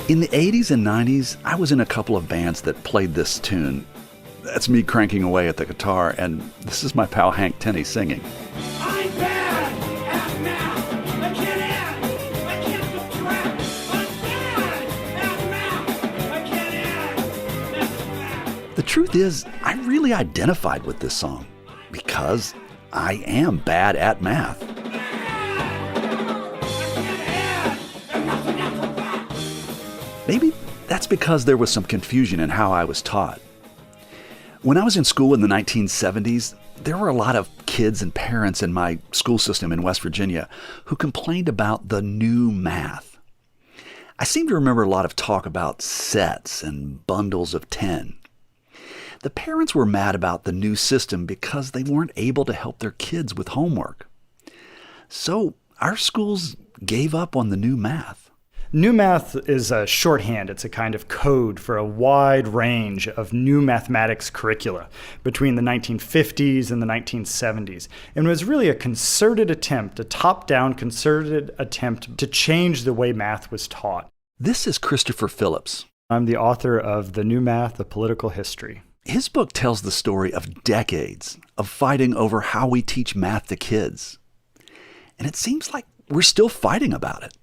In the 80s and 90s, I was in a couple of bands that played this tune. That's me cranking away at the guitar, and this is my pal Hank Tenney singing. I'm bad at math. I can't add. I can't subtract. I'm bad at math. I can't add. That's bad. The truth is, I really identified with this song because I am bad at math. Maybe that's because there was some confusion in how I was taught. When I was in school in the 1970s, there were a lot of kids and parents in my school system in West Virginia who complained about the new math. I seem to remember a lot of talk about sets and bundles of 10. The parents were mad about the new system because they weren't able to help their kids with homework. So our schools gave up on the new math. New math is a shorthand. It's a kind of code for a wide range of new mathematics curricula between the 1950s and the 1970s. And it was really a concerted attempt, a top-down concerted attempt to change the way math was taught. This is Christopher Phillips. I'm the author of The New Math, A Political History. His book tells the story of decades of fighting over how we teach math to kids. And it seems like we're still fighting about it.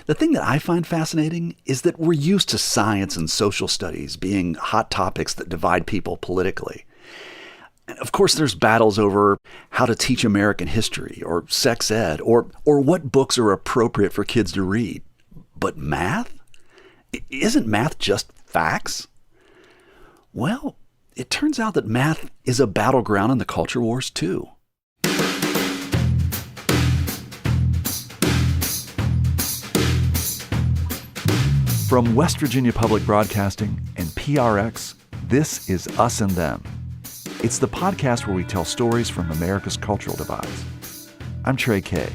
The thing that I find fascinating is that we're used to science and social studies being hot topics that divide people politically. And of course, there's battles over how to teach American history or sex ed or what books are appropriate for kids to read. But math? Isn't math just facts? Well, it turns out that math is a battleground in the culture wars too. From West Virginia Public Broadcasting and PRX, this is Us and Them. It's the podcast where we tell stories from America's cultural divides. I'm Trey Kay.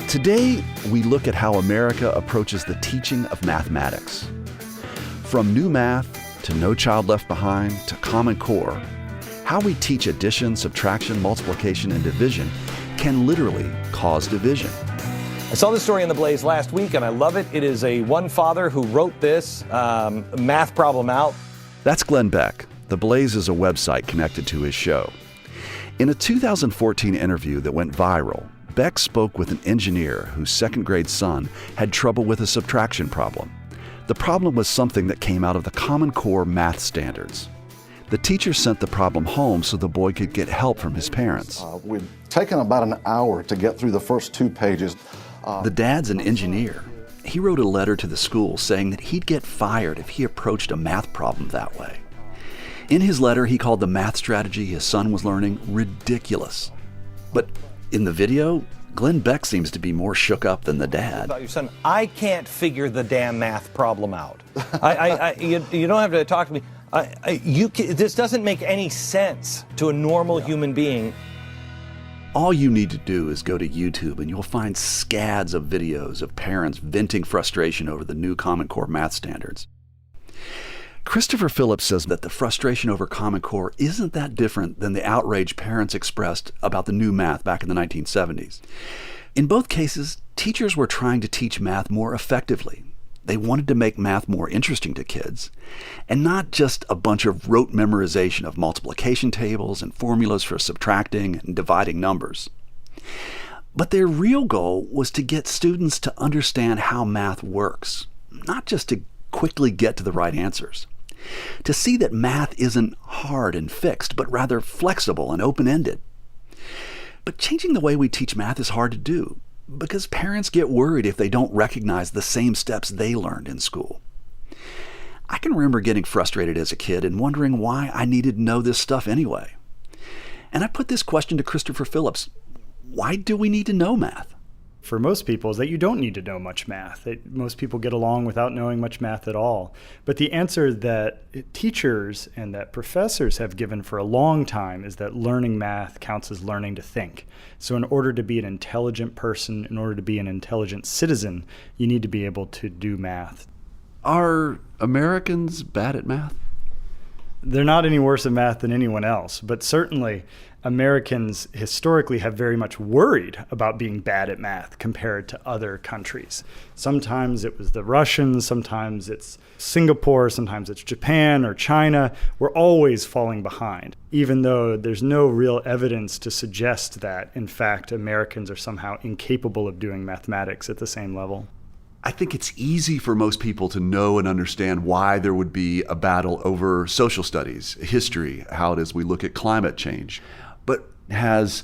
Today, we look at how America approaches the teaching of mathematics. From new math to No Child Left Behind to Common Core, how we teach addition, subtraction, multiplication, and division can literally cause division. I saw this story in The Blaze last week, and I love it. It is one father who wrote this math problem out. That's Glenn Beck. The Blaze is a website connected to his show. In a 2014 interview that went viral, Beck spoke with an engineer whose second-grade son had trouble with a subtraction problem. The problem was something that came out of the Common Core math standards. The teacher sent the problem home so the boy could get help from his parents. We'd taken about an hour to get through the first 2 pages. The dad's an engineer. He wrote a letter to the school saying that he'd get fired if he approached a math problem that way. In his letter, he called the math strategy his son was learning ridiculous. But in the video, Glenn Beck seems to be more shook up than the dad. About your son, I can't figure the damn math problem out. You don't have to talk to me. This doesn't make any sense to a normal human being. All you need to do is go to YouTube and you'll find scads of videos of parents venting frustration over the new Common Core math standards. Christopher Phillips says that the frustration over Common Core isn't that different than the outrage parents expressed about the new math back in the 1970s. In both cases, teachers were trying to teach math more effectively. They wanted to make math more interesting to kids, and not just a bunch of rote memorization of multiplication tables and formulas for subtracting and dividing numbers. But their real goal was to get students to understand how math works, not just to quickly get to the right answers. To see that math isn't hard and fixed, but rather flexible and open-ended. But changing the way we teach math is hard to do, because parents get worried if they don't recognize the same steps they learned in school. I can remember getting frustrated as a kid and wondering why I needed to know this stuff anyway. And I put this question to Christopher Phillips: why do we need to know math? For most people is that you don't need to know much math. Most people get along without knowing much math at all. But the answer that teachers and that professors have given for a long time is that learning math counts as learning to think. So in order to be an intelligent person, in order to be an intelligent citizen, you need to be able to do math. Are Americans bad at math? They're not any worse at math than anyone else, but certainly Americans historically have very much worried about being bad at math compared to other countries. Sometimes it was the Russians, sometimes it's Singapore, sometimes it's Japan or China. We're always falling behind, even though there's no real evidence to suggest that, in fact, Americans are somehow incapable of doing mathematics at the same level. I think it's easy for most people to know and understand why there would be a battle over social studies, history, how it is we look at climate change. But has,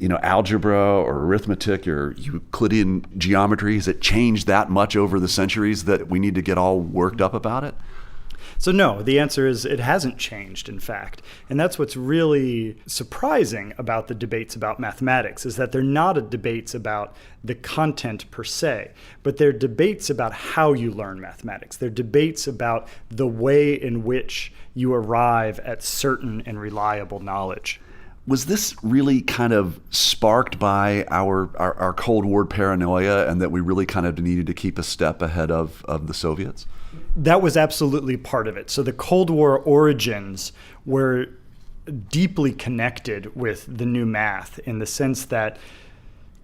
algebra or arithmetic or Euclidean geometry, has it changed that much over the centuries that we need to get all worked up about it? So no, the answer is it hasn't changed, in fact. And that's what's really surprising about the debates about mathematics, is that they're not debates about the content per se, but they're debates about how you learn mathematics. They're debates about the way in which you arrive at certain and reliable knowledge. Was this really kind of sparked by our Cold War paranoia, and that we really kind of needed to keep a step ahead of the Soviets? That was absolutely part of it. So the Cold War origins were deeply connected with the new math, in the sense that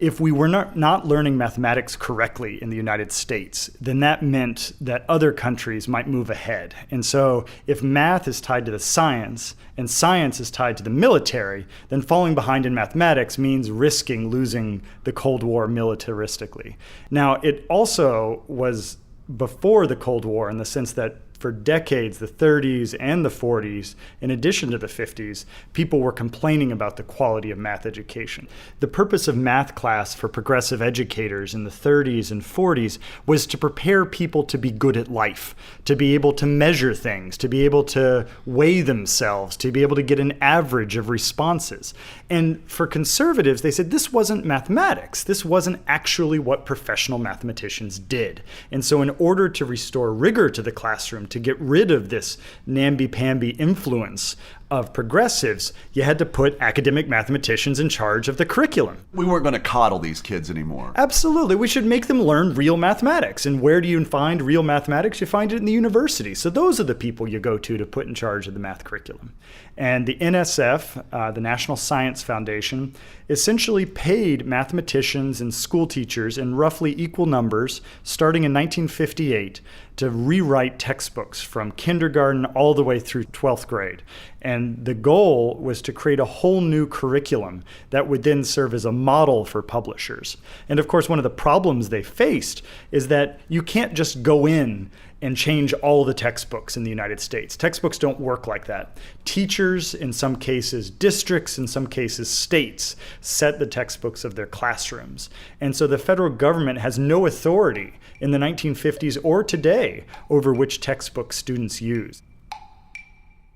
if we were not learning mathematics correctly in the United States, then that meant that other countries might move ahead. And so if math is tied to the science and science is tied to the military, then falling behind in mathematics means risking losing the Cold War militaristically. Now, it also was before the Cold War, in the sense that for decades, the 30s and the 40s, in addition to the 50s, people were complaining about the quality of math education. The purpose of math class for progressive educators in the 30s and 40s was to prepare people to be good at life, to be able to measure things, to be able to weigh themselves, to be able to get an average of responses. And for conservatives, they said this wasn't mathematics. This wasn't actually what professional mathematicians did. And so in order to restore rigor to the classroom, to get rid of this namby-pamby influence of progressives, you had to put academic mathematicians in charge of the curriculum. We weren't going to coddle these kids anymore. Absolutely. We should make them learn real mathematics. And where do you find real mathematics? You find it in the university. So those are the people you go to put in charge of the math curriculum. And the NSF, the National Science Foundation, essentially paid mathematicians and school teachers in roughly equal numbers, starting in 1958, to rewrite textbooks from kindergarten all the way through 12th grade. And the goal was to create a whole new curriculum that would then serve as a model for publishers. And of course, one of the problems they faced is that you can't just go in and change all the textbooks in the United States. Textbooks don't work like that. Teachers, in some cases districts, in some cases states, set the textbooks of their classrooms. And so the federal government has no authority in the 1950s or today over which textbooks students use.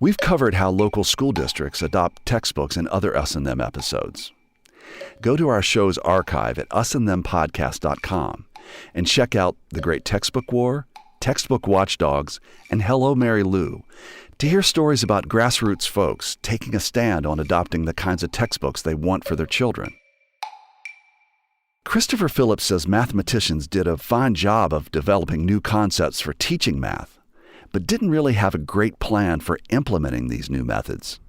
We've covered how local school districts adopt textbooks in other Us and Them episodes. Go to our show's archive at usandthempodcast.com and check out The Great Textbook War, Textbook Watchdogs, and Hello, Mary Lou to hear stories about grassroots folks taking a stand on adopting the kinds of textbooks they want for their children. Christopher Phillips says mathematicians did a fine job of developing new concepts for teaching math, but didn't really have a great plan for implementing these new methods.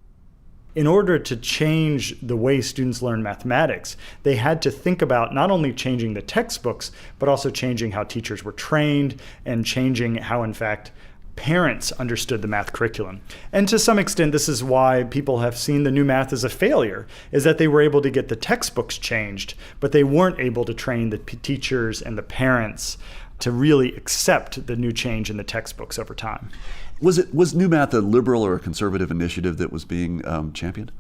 In order to change the way students learn mathematics, they had to think about not only changing the textbooks, but also changing how teachers were trained and changing how, in fact, parents understood the math curriculum. And to some extent, this is why people have seen the new math as a failure, is that they were able to get the textbooks changed, but they weren't able to train the teachers and the parents to really accept the new change in the textbooks over time. Was new math a liberal or a conservative initiative that was being championed?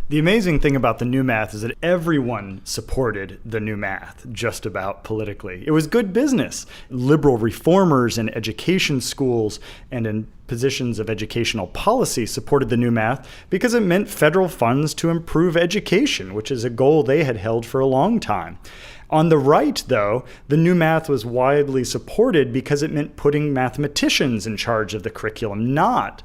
The amazing thing about the new math is that everyone supported the new math, just about politically. It was good business. Liberal reformers in education schools and in positions of educational policy supported the new math because it meant federal funds to improve education, which is a goal they had held for a long time. On the right, though, the new math was widely supported because it meant putting mathematicians in charge of the curriculum, not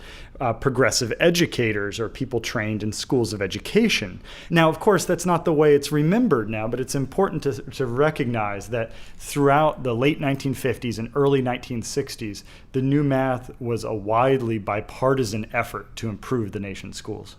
progressive educators or people trained in schools of education. Now, of course, that's not the way it's remembered now, but it's important to recognize that throughout the late 1950s and early 1960s, the new math was a widely bipartisan effort to improve the nation's schools.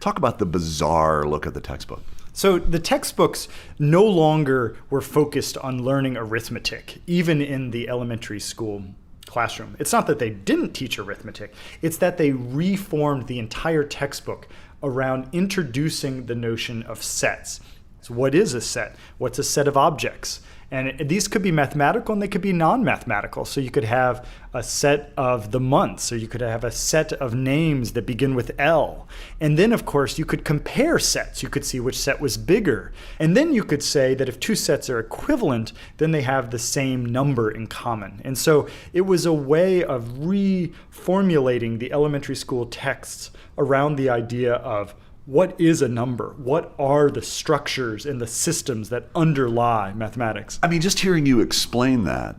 Talk about the bizarre look of the textbook. So the textbooks no longer were focused on learning arithmetic, even in the elementary school classroom. It's not that they didn't teach arithmetic, it's that they reformed the entire textbook around introducing the notion of sets. So what is a set? What's a set of objects? And these could be mathematical and they could be non-mathematical. So you could have a set of the months, or you could have a set of names that begin with L. And then, of course, you could compare sets. You could see which set was bigger. And then you could say that if two sets are equivalent, then they have the same number in common. And so it was a way of reformulating the elementary school texts around the idea of what is a number? What are the structures and the systems that underlie mathematics? I mean, just hearing you explain that,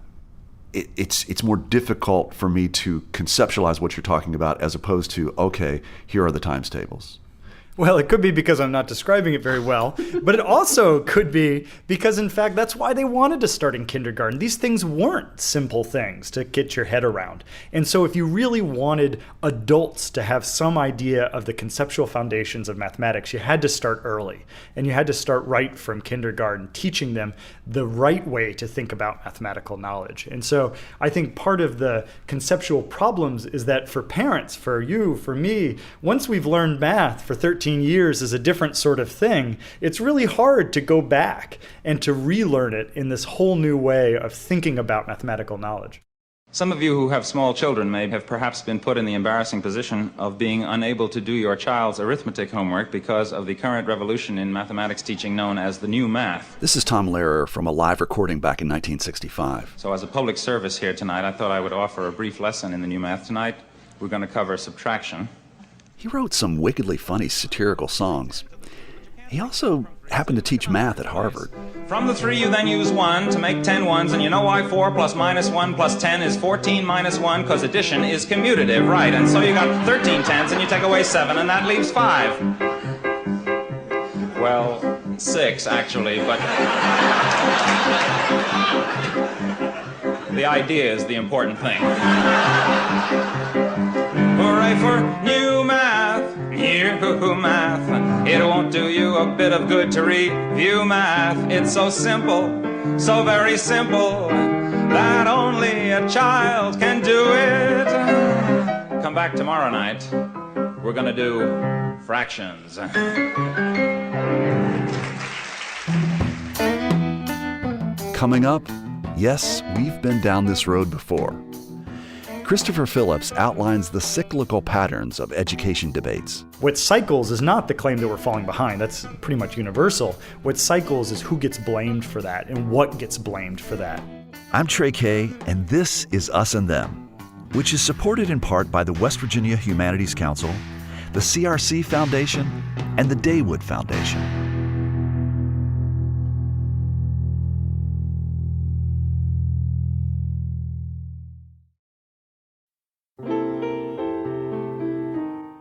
it's more difficult for me to conceptualize what you're talking about as opposed to, okay, here are the times tables. Well, it could be because I'm not describing it very well, but it also could be because, in fact, that's why they wanted to start in kindergarten. These things weren't simple things to get your head around. And so if you really wanted adults to have some idea of the conceptual foundations of mathematics, you had to start early. And you had to start right from kindergarten, teaching them the right way to think about mathematical knowledge. And so I think part of the conceptual problems is that for parents, for you, for me, once we've learned math for 13 years is a different sort of thing, it's really hard to go back and to relearn it in this whole new way of thinking about mathematical knowledge. Some of you who have small children may have perhaps been put in the embarrassing position of being unable to do your child's arithmetic homework because of the current revolution in mathematics teaching known as the new math. This is Tom Lehrer from a live recording back in 1965. So as a public service here tonight, I thought I would offer a brief lesson in the new math tonight. We're going to cover subtraction. He wrote some wickedly funny satirical songs. He also happened to teach math at Harvard. From the 3, you then use 1 to make 10 ones, and you know why 4 plus minus 1 plus 10 is 14 minus 1, because addition is commutative, right? And so you got 13 tenths, and you take away 7, and that leaves 5. Well, 6, actually, but the idea is the important thing. Hooray for new math, new math. It won't do you a bit of good to review math. It's so simple, so very simple, that only a child can do it. Come back tomorrow night. We're gonna do fractions. Coming up, yes, we've been down this road before. Christopher Phillips outlines the cyclical patterns of education debates. What cycles is not the claim that we're falling behind. That's pretty much universal. What cycles is who gets blamed for that and what gets blamed for that. I'm Trey Kay, and this is Us and Them, which is supported in part by the West Virginia Humanities Council, the CRC Foundation, and the Daywood Foundation.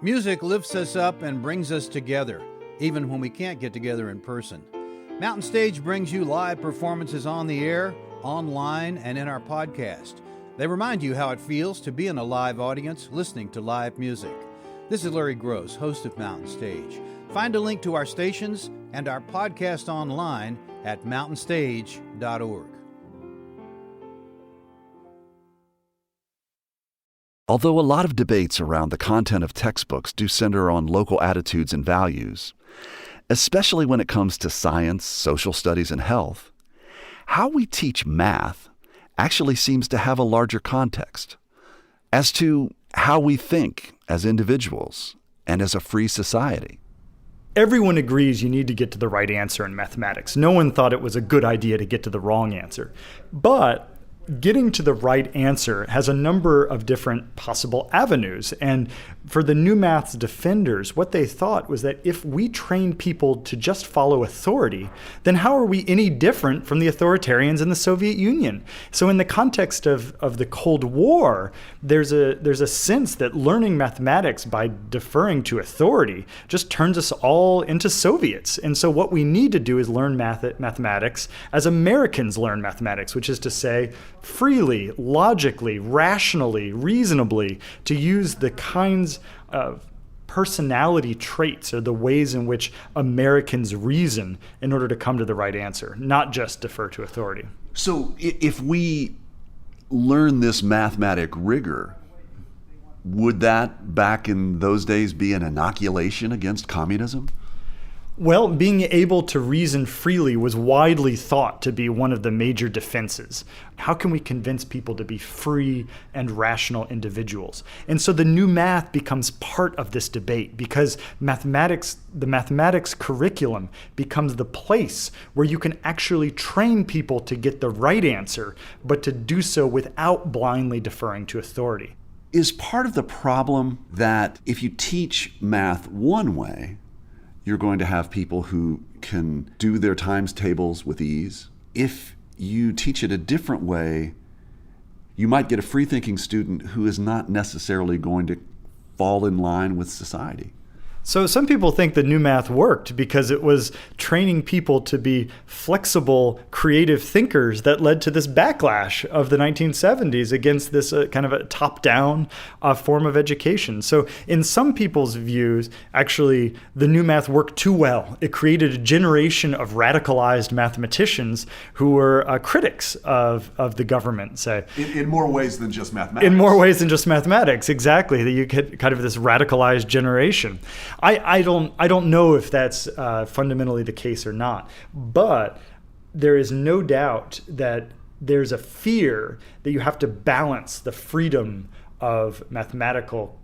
Music lifts us up and brings us together, even when we can't get together in person. Mountain Stage brings you live performances on the air, online, and in our podcast. They remind you how it feels to be in a live audience listening to live music. This is Larry Gross, host of Mountain Stage. Find a link to our stations and our podcast online at mountainstage.org. Although a lot of debates around the content of textbooks do center on local attitudes and values, especially when it comes to science, social studies, and health, how we teach math actually seems to have a larger context as to how we think as individuals and as a free society. Everyone agrees you need to get to the right answer in mathematics. No one thought it was a good idea to get to the wrong answer. But getting to the right answer has a number of different possible avenues. And for the new math's defenders, what they thought was that if we train people to just follow authority, then how are we any different from the authoritarians in the Soviet Union? So in the context of the Cold War, there's a sense that learning mathematics by deferring to authority just turns us all into Soviets. And so what we need to do is learn mathematics as Americans learn mathematics, which is to say, freely, logically, rationally, reasonably, to use the kinds of personality traits or the ways in which Americans reason in order to come to the right answer, not just defer to authority. So if we learn this mathematic rigor, would that back in those days be an inoculation against communism? Well, being able to reason freely was widely thought to be one of the major defenses. How can we convince people to be free and rational individuals? And so the new math becomes part of this debate because the mathematics curriculum becomes the place where you can actually train people to get the right answer, but to do so without blindly deferring to authority. Is part of the problem that if you teach math one way, you're going to have people who can do their times tables with ease? If you teach it a different way, you might get a free-thinking student who is not necessarily going to fall in line with society. So some people think the new math worked because it was training people to be flexible, creative thinkers that led to this backlash of the 1970s against this kind of a top-down form of education. So in some people's views, actually, the new math worked too well. It created a generation of radicalized mathematicians who were critics of the government, say. In more ways than just mathematics. In more ways than just mathematics, exactly. That you get kind of this radicalized generation. I don't know if that's fundamentally the case or not, but there is no doubt that there's a fear that you have to balance the freedom of mathematical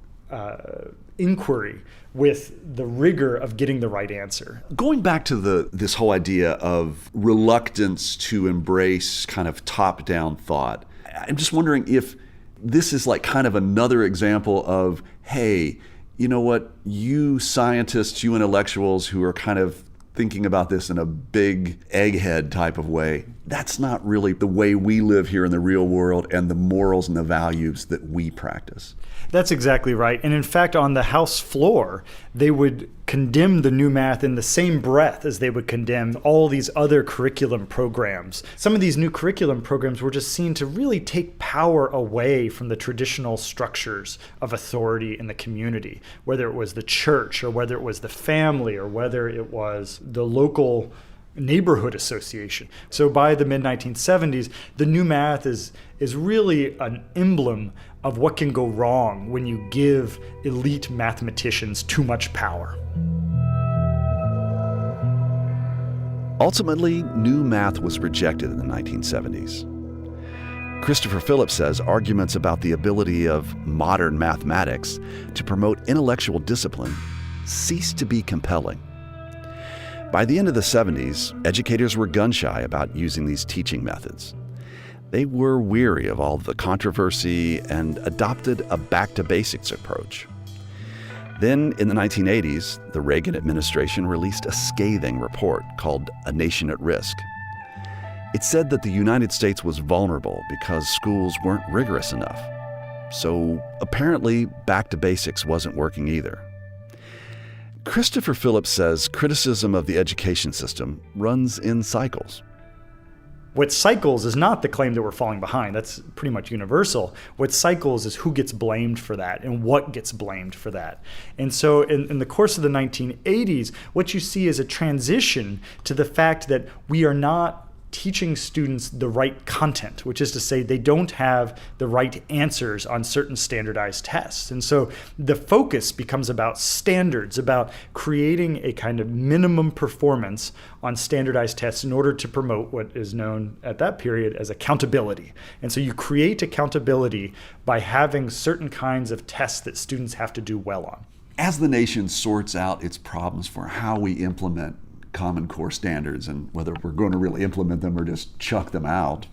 inquiry with the rigor of getting the right answer. Going back to this whole idea of reluctance to embrace kind of top-down thought, I'm just wondering if this is like kind of another example of, hey, you know what, you scientists, you intellectuals who are kind of thinking about this in a big egghead type of way, that's not really the way we live here in the real world and the morals and the values that we practice. That's exactly right. And in fact, on the House floor, they would condemn the new math in the same breath as they would condemn all these other curriculum programs. Some of these new curriculum programs were just seen to really take power away from the traditional structures of authority in the community, whether it was the church or whether it was the family or whether it was the local neighborhood association. So by the mid-1970s, the new math is really an emblem of what can go wrong when you give elite mathematicians too much power. Ultimately, new math was rejected in the 1970s. Christopher Phillips says arguments about the ability of modern mathematics to promote intellectual discipline ceased to be compelling. By the end of the 70s, educators were gun-shy about using these teaching methods. They were weary of all the controversy and adopted a back-to-basics approach. Then, in the 1980s, the Reagan administration released a scathing report called A Nation at Risk. It said that the United States was vulnerable because schools weren't rigorous enough. So apparently, back to basics wasn't working either. Christopher Phillips says criticism of the education system runs in cycles. What cycles is not the claim that we're falling behind. That's pretty much universal. What cycles is who gets blamed for that and what gets blamed for that. And so in the course of the 1980s, what you see is a transition to the fact that we are not teaching students the right content, which is to say they don't have the right answers on certain standardized tests. And so the focus becomes about standards, about creating a kind of minimum performance on standardized tests in order to promote what is known at that period as accountability. And so you create accountability by having certain kinds of tests that students have to do well on. As the nation sorts out its problems for how we implement Common Core standards and whether we're going to really implement them or just chuck them out,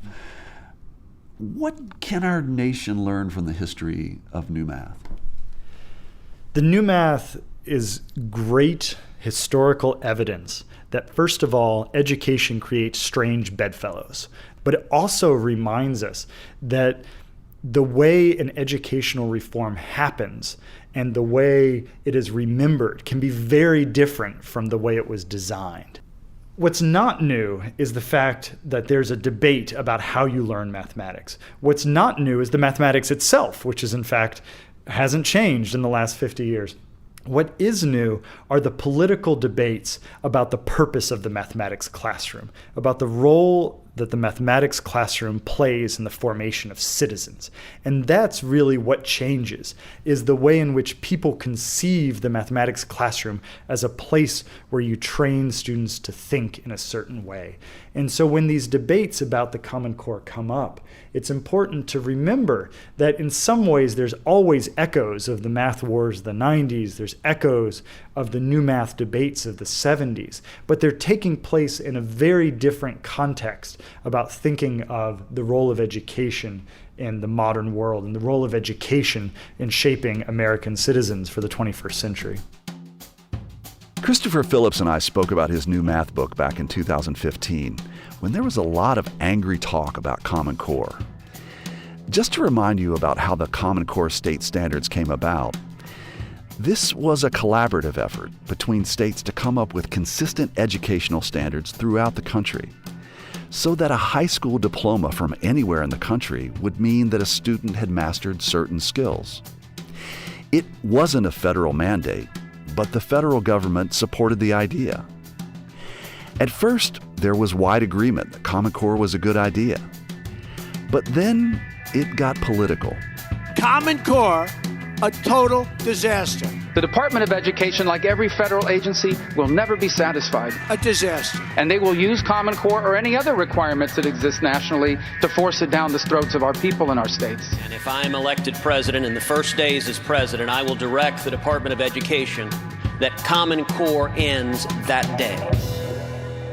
What can our nation learn from the history of new math? The new math is great historical evidence that, first of all, education creates strange bedfellows. But it also reminds us that the way an educational reform happens and the way it is remembered can be very different from the way it was designed. What's not new is the fact that there's a debate about how you learn mathematics. What's not new is the mathematics itself, which is in fact hasn't changed in the last 50 years. What is new are the political debates about the purpose of the mathematics classroom, about the role that the mathematics classroom plays in the formation of citizens. And that's really what changes, is the way in which people conceive the mathematics classroom as a place where you train students to think in a certain way. And so when these debates about the Common Core come up, it's important to remember that in some ways there's always echoes of the math wars of the 90s, there's echoes of the new math debates of the 70s, but they're taking place in a very different context about thinking of the role of education in the modern world and the role of education in shaping American citizens for the 21st century. Christopher Phillips and I spoke about his new math book back in 2015, when there was a lot of angry talk about Common Core. Just to remind you about how the Common Core state standards came about, this was a collaborative effort between states to come up with consistent educational standards throughout the country, so that a high school diploma from anywhere in the country would mean that a student had mastered certain skills. It wasn't a federal mandate, but the federal government supported the idea. At first, there was wide agreement that Common Core was a good idea. But then it got political. Common Core, a total disaster. The Department of Education, like every federal agency, will never be satisfied. A disaster. And they will use Common Core or any other requirements that exist nationally to force it down the throats of our people in our states. And if I'm elected president in the first days as president, I will direct the Department of Education that Common Core ends that day.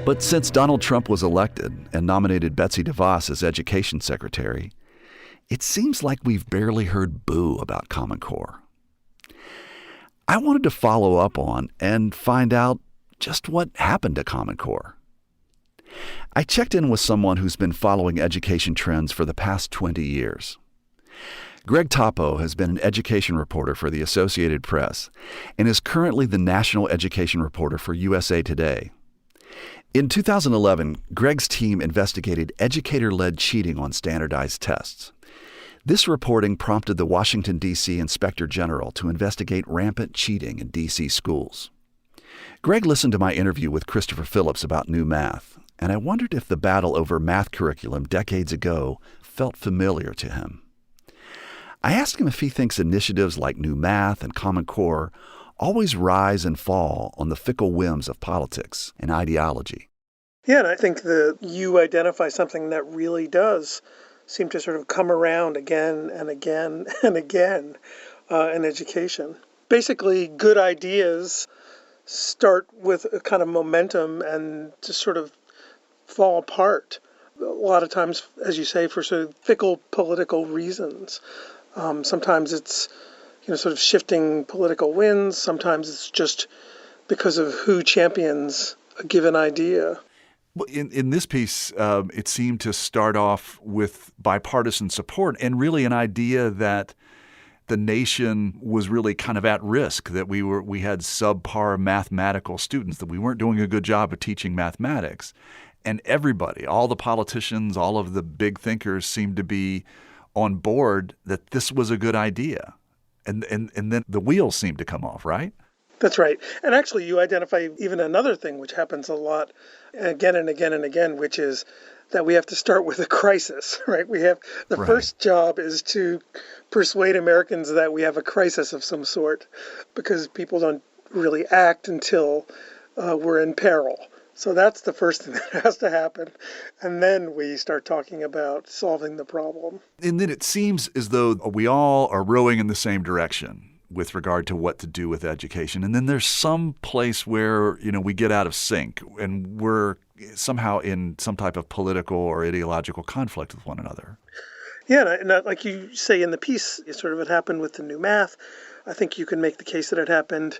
But since Donald Trump was elected and nominated Betsy DeVos as Education Secretary, it seems like we've barely heard boo about Common Core. I wanted to follow up on and find out just what happened to Common Core. I checked in with someone who's been following education trends for the past 20 years. Greg Topo has been an education reporter for the Associated Press and is currently the national education reporter for USA Today. In 2011, Greg's team investigated educator-led cheating on standardized tests. This reporting prompted the Washington, D.C. Inspector General to investigate rampant cheating in D.C. schools. Greg listened to my interview with Christopher Phillips about new math, and I wondered if the battle over math curriculum decades ago felt familiar to him. I asked him if he thinks initiatives like new math and Common Core always rise and fall on the fickle whims of politics and ideology. Yeah, and I think that you identify something that really does seem to sort of come around again and again and again in education. Basically, good ideas start with a kind of momentum and just sort of fall apart. A lot of times, as you say, for sort of fickle political reasons. Sometimes it's sort of shifting political winds. Sometimes it's just because of who champions a given idea. In this piece, it seemed to start off with bipartisan support and really an idea that the nation was really kind of at risk, that we had subpar mathematical students, that we weren't doing a good job of teaching mathematics. And everybody, all the politicians, all of the big thinkers seemed to be on board that this was a good idea. And then the wheels seemed to come off, right? That's right. And actually, you identify even another thing which happens a lot again and again and again, which is that we have to start with a crisis, right? We have the first job is to persuade Americans that we have a crisis of some sort, because people don't really act until we're in peril. So that's the first thing that has to happen. And then we start talking about solving the problem. And then it seems as though we all are rowing in the same direction with regard to what to do with education. And then there's some place where, we get out of sync and we're somehow in some type of political or ideological conflict with one another. Yeah, like you say in the piece, it happened with the new math. I think you can make the case that it happened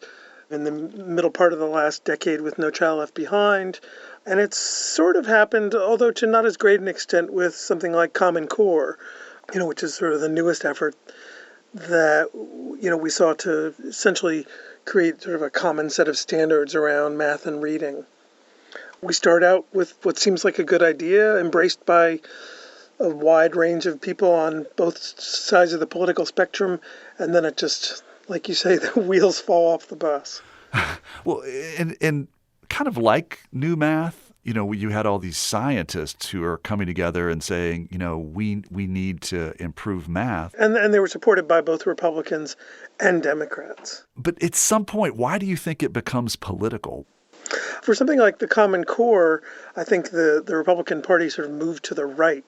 in the middle part of the last decade with No Child Left Behind. And it's sort of happened, although to not as great an extent, with something like Common Core, which is sort of the newest effort that, we sought to essentially create sort of a common set of standards around math and reading. We start out with what seems like a good idea, embraced by a wide range of people on both sides of the political spectrum, and then it just, like you say, the wheels fall off the bus. Well, and kind of like new math, you had all these scientists who are coming together and saying, we need to improve math. And they were supported by both Republicans and Democrats. But at some point, why do you think it becomes political? For something like the Common Core, I think the Republican Party sort of moved to the right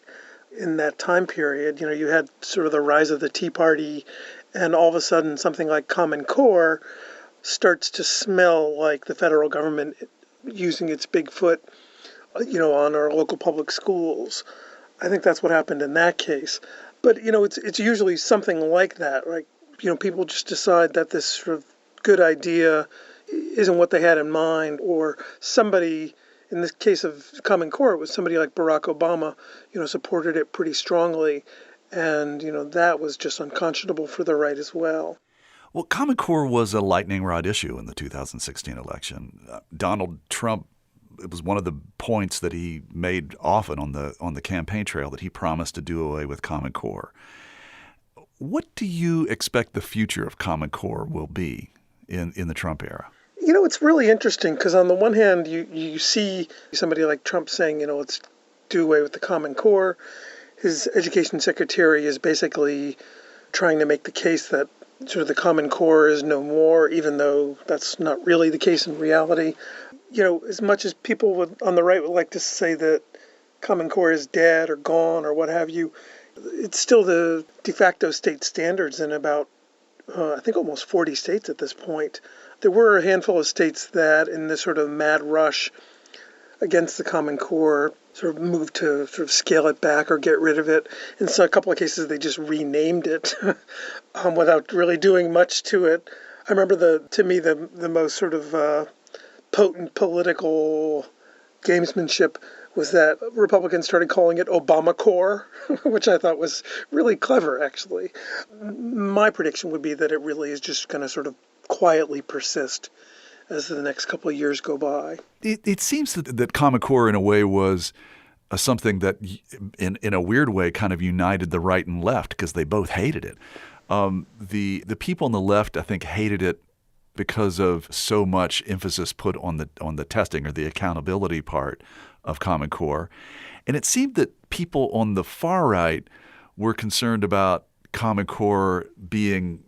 in that time period. You had sort of the rise of the Tea Party, and all of a sudden something like Common Core starts to smell like the federal government using its big foot, on our local public schools. I think that's what happened in that case. But, it's usually something like that, right? People just decide that this sort of good idea isn't what they had in mind, or somebody, in this case of Common Core, it was somebody like Barack Obama, supported it pretty strongly. And, that was just unconscionable for the right as well. Well, Common Core was a lightning rod issue in the 2016 election. Donald Trump, it was one of the points that he made often on the campaign trail, that he promised to do away with Common Core. What do you expect the future of Common Core will be in the Trump era? It's really interesting because on the one hand, you see somebody like Trump saying, let's do away with the Common Core. His education secretary is basically trying to make the case that sort of the Common Core is no more, even though that's not really the case in reality. As much as people on the right would like to say that Common Core is dead or gone or what have you, it's still the de facto state standards in about, I think, almost 40 states at this point. There were a handful of states that, in this sort of mad rush against the Common Core, sort of moved to sort of scale it back or get rid of it. In a couple of cases, they just renamed it without really doing much to it. I remember to me the most sort of potent political gamesmanship was that Republicans started calling it Obama Core, which I thought was really clever, actually. My prediction would be that it really is just going to sort of quietly persist as the next couple of years go by. It seems that Common Core, in a way, was something that, in a weird way, kind of united the right and left because they both hated it. The people on the left, I think, hated it because of so much emphasis put on the testing or the accountability part of Common Core. And it seemed that people on the far right were concerned about Common Core being,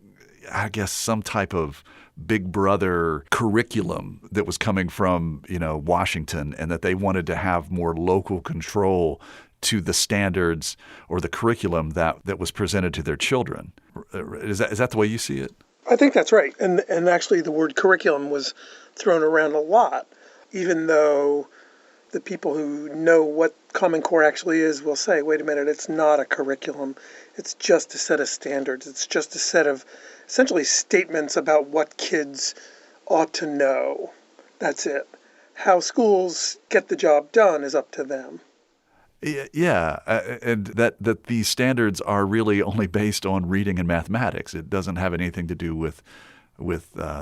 I guess, some type of big brother curriculum that was coming from, Washington, and that they wanted to have more local control to the standards or the curriculum that was presented to their children. Is that the way you see it? I think that's right. And actually the word curriculum was thrown around a lot, even though the people who know what Common Core actually is will say, wait a minute, it's not a curriculum. It's just a set of standards. It's just a set of essentially statements about what kids ought to know. That's it. How schools get the job done is up to them. Yeah, and that these standards are really only based on reading and mathematics. It doesn't have anything to do with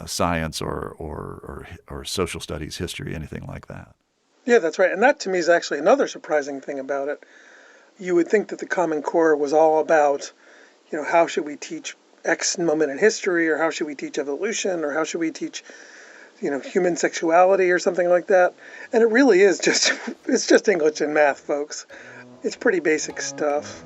science or social studies, history, anything like that. Yeah, that's right. And that to me is actually another surprising thing about it. You would think that the Common Core was all about, how should we teach X moment in history, or how should we teach evolution, or how should we teach, human sexuality or something like that. And it really is it's just English and math, folks. It's pretty basic stuff.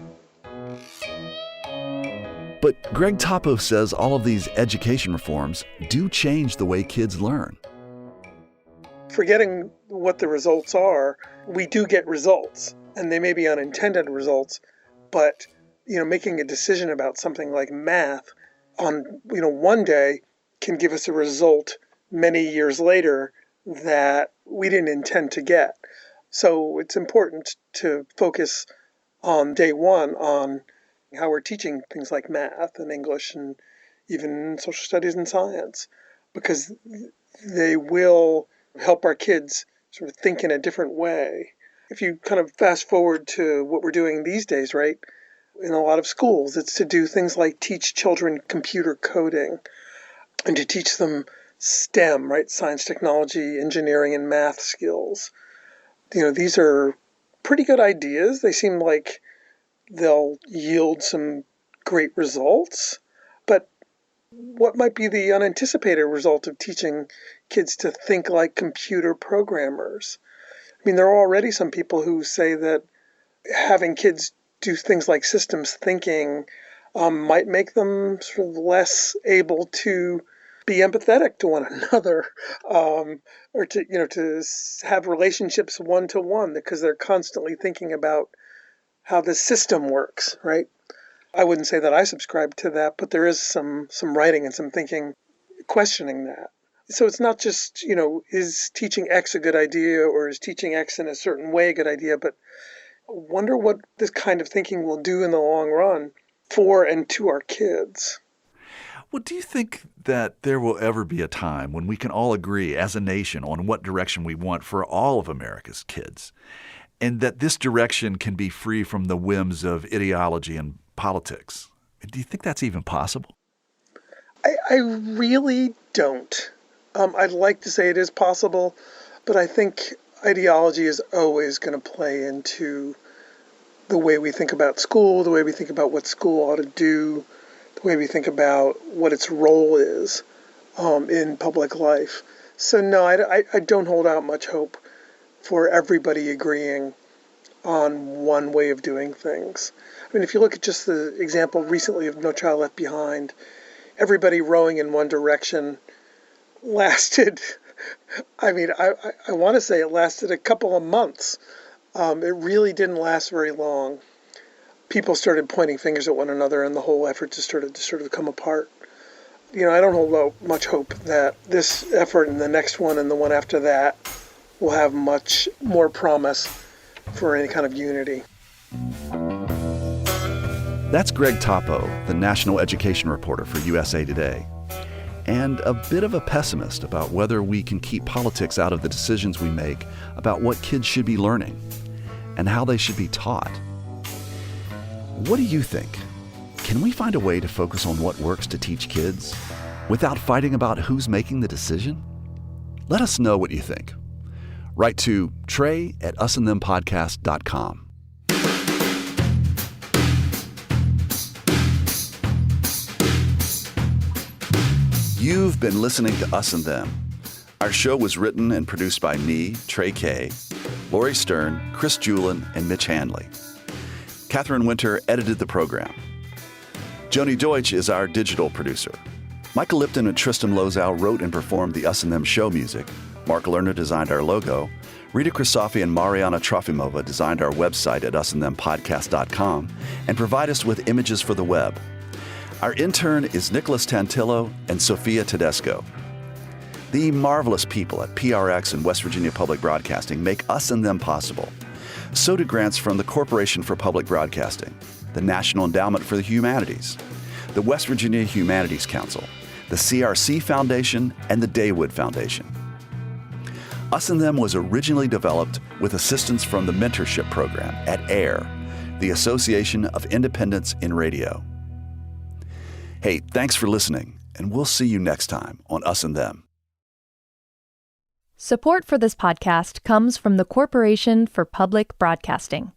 But Greg Topo says all of these education reforms do change the way kids learn. Forgetting what the results are, we do get results, and they may be unintended results, but, making a decision about something like math on, one day can give us a result many years later that we didn't intend to get. So it's important to focus on day one on how we're teaching things like math and English and even social studies and science, because they will help our kids sort of think in a different way. If you kind of fast forward to what we're doing these days, right, in a lot of schools, it's to do things like teach children computer coding and to teach them STEM, right, science, technology, engineering, and math skills. These are pretty good ideas. They seem like they'll yield some great results. But what might be the unanticipated result of teaching kids to think like computer programmers? I mean, there are already some people who say that having kids do things like systems thinking might make them sort of less able to be empathetic to one another, or to have relationships one-to-one, because they're constantly thinking about how the system works, right? I wouldn't say that I subscribe to that, but there is some writing and some thinking questioning that. So it's not just, is teaching X a good idea or is teaching X in a certain way a good idea, but wonder what this kind of thinking will do in the long run for and to our kids. Well, do you think that there will ever be a time when we can all agree as a nation on what direction we want for all of America's kids, and that this direction can be free from the whims of ideology and politics? Do you think that's even possible? I really don't. I'd like to say it is possible, but I think ideology is always going to play into the way we think about school, the way we think about what school ought to do, the way we think about what its role is in public life. So no, I don't hold out much hope for everybody agreeing on one way of doing things. I mean, if you look at just the example recently of No Child Left Behind, everybody rowing in one direction lasted, I want to say it lasted a couple of months. It really didn't last very long. People started pointing fingers at one another, and the whole effort just started to sort of come apart. I don't hold out much hope that this effort and the next one and the one after that will have much more promise for any kind of unity. That's Greg Topo, the national education reporter for USA Today, and a bit of a pessimist about whether we can keep politics out of the decisions we make about what kids should be learning and how they should be taught. What do you think? Can we find a way to focus on what works to teach kids without fighting about who's making the decision? Let us know what you think. Write to Trey@usandthempodcast.com. You've been listening to Us and Them. Our show was written and produced by me, Trey Kay, Lori Stern, Chris Julin, and Mitch Hanley. Catherine Winter edited the program. Joni Deutsch is our digital producer. Michael Lipton and Tristan Lozow wrote and performed the Us and Them show music. Mark Lerner designed our logo. Rita Kristofi and Mariana Trofimova designed our website at usandthempodcast.com and provide us with images for the web. Our intern is Nicholas Tantillo and Sophia Tedesco. The marvelous people at PRX and West Virginia Public Broadcasting make Us and Them possible. So do grants from the Corporation for Public Broadcasting, the National Endowment for the Humanities, the West Virginia Humanities Council, the CRC Foundation, and the Daywood Foundation. Us and Them was originally developed with assistance from the mentorship program at AIR, the Association of Independents in Radio. Hey, thanks for listening, and we'll see you next time on Us and Them. Support for this podcast comes from the Corporation for Public Broadcasting.